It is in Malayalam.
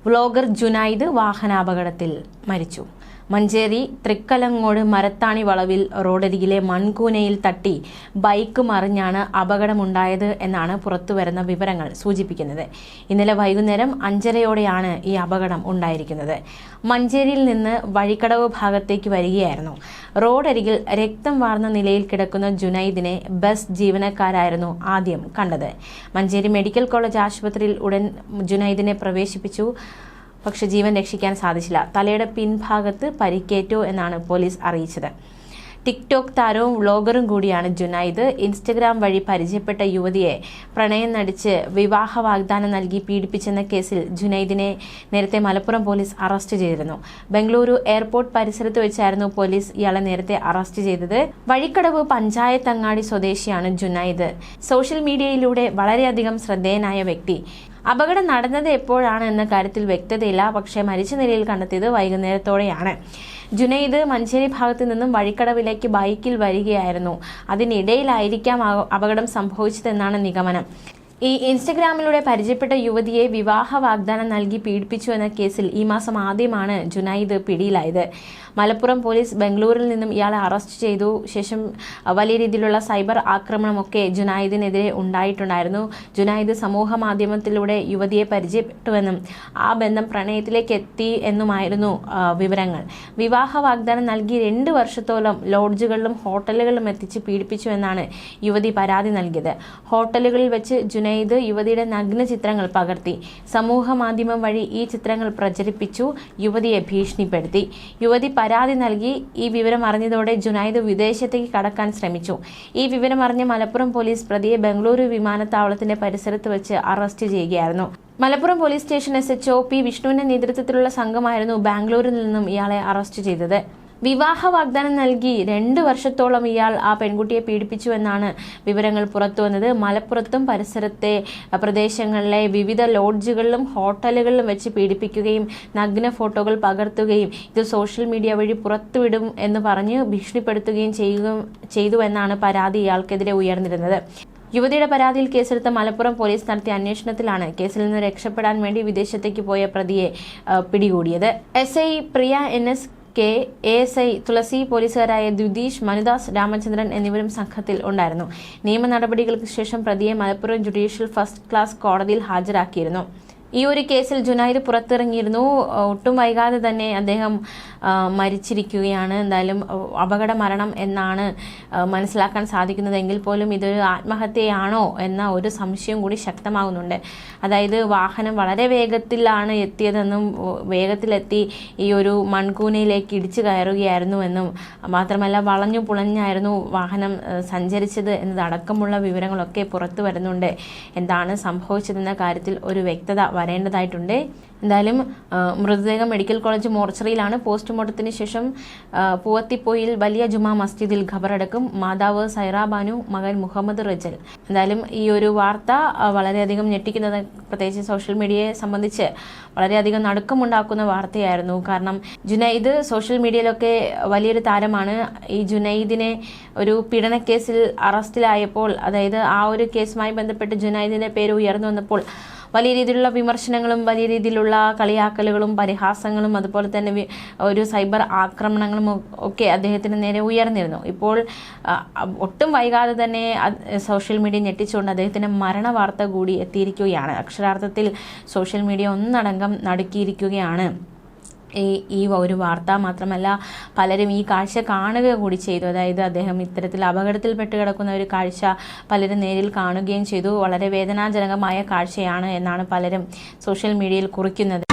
വ്ലോഗർ ജുനൈദ് വാഹനാപകടത്തിൽ മരിച്ചു. മഞ്ചേരി തൃക്കലങ്ങോട് മരത്താണി വളവിൽ റോഡരികിലെ മൺകൂനയിൽ തട്ടി ബൈക്ക് മറിഞ്ഞാണ് അപകടമുണ്ടായത് എന്നാണ് പുറത്തുവരുന്ന വിവരങ്ങൾ സൂചിപ്പിക്കുന്നത്. ഇന്നലെ വൈകുന്നേരം 5:30-യോടെയാണ് ഈ അപകടം ഉണ്ടായിരിക്കുന്നത്. മഞ്ചേരിയിൽ നിന്ന് വഴിക്കടവ് ഭാഗത്തേക്ക് വരികയായിരുന്നു. റോഡരികിൽ രക്തം വാർന്ന നിലയിൽ കിടക്കുന്ന ജുനൈദിനെ ബസ് ജീവനക്കാരായിരുന്നു ആദ്യം കണ്ടത്. മഞ്ചേരി മെഡിക്കൽ കോളേജ് ആശുപത്രിയിൽ ഉടൻ ജുനൈദിനെ പ്രവേശിപ്പിച്ചു. പക്ഷെ ജീവൻ രക്ഷിക്കാൻ സാധിച്ചില്ല. തലയുടെ പിൻഭാഗത്ത് പരിക്കേറ്റു എന്നാണ് പോലീസ് അറിയിച്ചത്. ടിക്ടോക്ക് താരവും വ്ലോഗറും കൂടിയാണ് ജുനൈദ്. ഇൻസ്റ്റഗ്രാം വഴി പരിചയപ്പെട്ട യുവതിയെ പ്രണയം നടിച്ച് വിവാഹ വാഗ്ദാനം നൽകി പീഡിപ്പിച്ചെന്ന കേസിൽ ജുനൈദിനെ നേരത്തെ മലപ്പുറം പോലീസ് അറസ്റ്റ് ചെയ്തിരുന്നു. ബംഗളൂരു എയർപോർട്ട് പരിസരത്ത് വെച്ചായിരുന്നു പോലീസ് ഇയാളെ നേരത്തെ അറസ്റ്റ് ചെയ്തത്. വഴിക്കടവ് പഞ്ചായത്തങ്ങാടി സ്വദേശിയാണ് ജുനൈദ്. സോഷ്യൽ മീഡിയയിലൂടെ വളരെയധികം ശ്രദ്ധേയനായ വ്യക്തി. അപകടം നടന്നത് എപ്പോഴാണ് എന്ന കാര്യത്തിൽ വ്യക്തതയില്ല. പക്ഷേ മരിച്ച നിലയിൽ കണ്ടെത്തിയത് വൈകുന്നേരത്തോടെയാണ്. ജുനൈദ് മഞ്ചേരി ഭാഗത്തു നിന്നും വഴിക്കടവിലേക്ക് ബൈക്കിൽ വരികയായിരുന്നു. അതിനിടയിലായിരിക്കാം അപകടം സംഭവിച്ചതെന്നാണ് നിഗമനം. ഈ ഇൻസ്റ്റഗ്രാമിലൂടെ പരിചയപ്പെട്ട യുവതിയെ വിവാഹ വാഗ്ദാനം നൽകി പീഡിപ്പിച്ചു എന്ന കേസിൽ ഈ മാസം ആദ്യമാണ് ജുനൈദ് പിടിയിലായത്. മലപ്പുറം പോലീസ് ബംഗളൂരിൽ നിന്നും ഇയാളെ അറസ്റ്റ് ചെയ്തു. ശേഷം വലിയ രീതിയിലുള്ള സൈബർ ആക്രമണമൊക്കെ ജുനൈദിനെതിരെ ഉണ്ടായിട്ടുണ്ടായിരുന്നു. ജുനൈദ് സമൂഹ മാധ്യമത്തിലൂടെ യുവതിയെ പരിചയപ്പെട്ടുവെന്നും ആ ബന്ധം പ്രണയത്തിലേക്ക് എത്തി എന്നുമായിരുന്നു വിവരങ്ങൾ. വിവാഹ വാഗ്ദാനം നൽകി 2 വർഷത്തോളം ലോഡ്ജുകളിലും ഹോട്ടലുകളിലും എത്തിച്ച് പീഡിപ്പിച്ചു എന്നാണ് യുവതി പരാതി നൽകിയത്. ഹോട്ടലുകളിൽ വെച്ച് ജുനൈദ് യുവതിയുടെ നഗ്ന ചിത്രങ്ങൾ പകർത്തി സമൂഹ മാധ്യമം വഴി ഈ ചിത്രങ്ങൾ പ്രചരിപ്പിച്ചു യുവതിയെ ഭീഷണിപ്പെടുത്തി. യുവതി പരാതി നൽകി. ഈ വിവരം അറിഞ്ഞതോടെ ജുനൈദ് വിദേശത്തേക്ക് കടക്കാൻ ശ്രമിച്ചു. ഈ വിവരം അറിഞ്ഞ മലപ്പുറം പോലീസ് പ്രതിയെ ബംഗളൂരു വിമാനത്താവളത്തിന്റെ പരിസരത്ത് വെച്ച് അറസ്റ്റ് ചെയ്യുകയായിരുന്നു. Malappuram police station SHO P വിഷ്ണുവിന്റെ നേതൃത്വത്തിലുള്ള സംഘമായിരുന്നു ബാംഗ്ലൂരിൽ നിന്നും ഇയാളെ അറസ്റ്റ് ചെയ്തത്. വിവാഹ വാഗ്ദാനം നൽകി 2 വർഷത്തോളം ഇയാൾ ആ പെൺകുട്ടിയെ പീഡിപ്പിച്ചു എന്നാണ് വിവരങ്ങൾ പുറത്തുവന്നത്. മലപ്പുറത്തും പരിസരത്തെ പ്രദേശങ്ങളിലെ വിവിധ ലോഡ്ജുകളിലും ഹോട്ടലുകളിലും വെച്ച് പീഡിപ്പിക്കുകയും നഗ്ന ഫോട്ടോകൾ പകർത്തുകയും ഇത് സോഷ്യൽ മീഡിയ വഴി പുറത്തുവിടും എന്ന് പറഞ്ഞ് ഭീഷണിപ്പെടുത്തുകയും ചെയ്തുവെന്നാണ് പരാതി ഇയാൾക്കെതിരെ ഉയർന്നിരുന്നത്. യുവതിയുടെ പരാതിയിൽ കേസെടുത്ത മലപ്പുറം പോലീസ് നടത്തിയ അന്വേഷണത്തിലാണ് കേസിൽ നിന്ന് രക്ഷപ്പെടാൻ വേണ്ടി വിദേശത്തേക്ക് പോയ പ്രതിയെ പിടികൂടിയത്. SI പ്രിയ NS K, ASI തുളസി, പോലീസുകാരായ ദ്വിതീഷ്, മനുദാസ്, രാമചന്ദ്രൻ എന്നിവരും സംഘത്തിൽ ഉണ്ടായിരുന്നു. നിയമ നടപടികൾക്ക് ശേഷം പ്രതിയെ മലപ്പുറം ജുഡീഷ്യൽ ഫസ്റ്റ് ക്ലാസ് കോടതിയിൽ ഹാജരാക്കിയിരുന്നു. ഈ ഒരു കേസിൽ ജുനൈദ് പുറത്തിറങ്ങിയിരുന്നു. ഒട്ടും വൈകാതെ തന്നെ അദ്ദേഹം മരിച്ചിരിക്കുകയാണ്. എന്തായാലും അപകട മരണം എന്നാണ് മനസ്സിലാക്കാൻ സാധിക്കുന്നതെങ്കിൽ പോലും ഇതൊരു ആത്മഹത്യയാണോ എന്ന ഒരു സംശയം കൂടി ശക്തമാകുന്നുണ്ട്. അതായത് വാഹനം വളരെ വേഗത്തിലാണ് എത്തിയതെന്നും വേഗത്തിലെത്തി ഈ ഒരു മൺകൂനയിലേക്ക് ഇടിച്ചു കയറുകയായിരുന്നു എന്നും മാത്രമല്ല വളഞ്ഞു പുളഞ്ഞായിരുന്നു വാഹനം സഞ്ചരിച്ചത് എന്നതടക്കമുള്ള വിവരങ്ങളൊക്കെ പുറത്തു വരുന്നുണ്ട്. എന്താണ് സംഭവിച്ചതെന്ന കാര്യത്തിൽ ഒരു വ്യക്തത വരേണ്ടതായിട്ടുണ്ട്. എന്തായാലും മൃതദേഹം മെഡിക്കൽ കോളേജ് മോർച്ചറിയിലാണ്. പോസ്റ്റ്മോർട്ടത്തിന് ശേഷം പൂവത്തിപ്പോയിൽ വലിയ ജുമാ മസ്ജിദിൽ ഖബറടക്കും. മാതാവ് സൈറ ബാനു, മകൻ മുഹമ്മദ് റജൽ. എന്തായാലും ഈ ഒരു വാർത്ത വളരെയധികം ഞെട്ടിക്കുന്നത്, പ്രത്യേകിച്ച് സോഷ്യൽ മീഡിയയെ സംബന്ധിച്ച് വളരെയധികം നടുക്കമുണ്ടാക്കുന്ന വാർത്തയായിരുന്നു. കാരണം ജുനൈദ് സോഷ്യൽ മീഡിയയിലൊക്കെ വലിയൊരു താരമാണ്. ഈ ജുനൈദിനെ ഒരു പീഡനക്കേസിൽ അറസ്റ്റിലായപ്പോൾ, അതായത് ആ ഒരു കേസുമായി ബന്ധപ്പെട്ട് ജുനൈദിന്റെ പേര് ഉയർന്നു വന്നപ്പോൾ വലിയ രീതിയിലുള്ള വിമർശനങ്ങളും വലിയ രീതിയിലുള്ള കളിയാക്കലുകളും പരിഹാസങ്ങളും അതുപോലെ തന്നെ ഒരു സൈബർ ആക്രമണങ്ങളും ഒക്കെ അദ്ദേഹത്തിന് നേരെ ഉയർന്നിരുന്നു. ഇപ്പോൾ ഒട്ടും വൈകാതെ തന്നെ സോഷ്യൽ മീഡിയ ഞെട്ടിച്ചുകൊണ്ട് അദ്ദേഹത്തിൻ്റെ മരണ വാർത്ത കൂടി എത്തിയിരിക്കുകയാണ്. അക്ഷരാർത്ഥത്തിൽ സോഷ്യൽ മീഡിയ ഒന്നടങ്കം നടുക്കിയിരിക്കുകയാണ് ഈ ഒരു വാർത്ത. മാത്രമല്ല പലരും ഈ കാഴ്ച കാണുക കൂടി ചെയ്തു. അതായത് അദ്ദേഹം ഇത്തരത്തിൽ അപകടത്തിൽപ്പെട്ട് കിടക്കുന്ന ഒരു കാഴ്ച പലരും നേരിൽ കാണുകയും ചെയ്തു. വളരെ വേദനാജനകമായ കാഴ്ചയാണ് എന്നാണ് പലരും സോഷ്യൽ മീഡിയയിൽ കുറിക്കുന്നത്.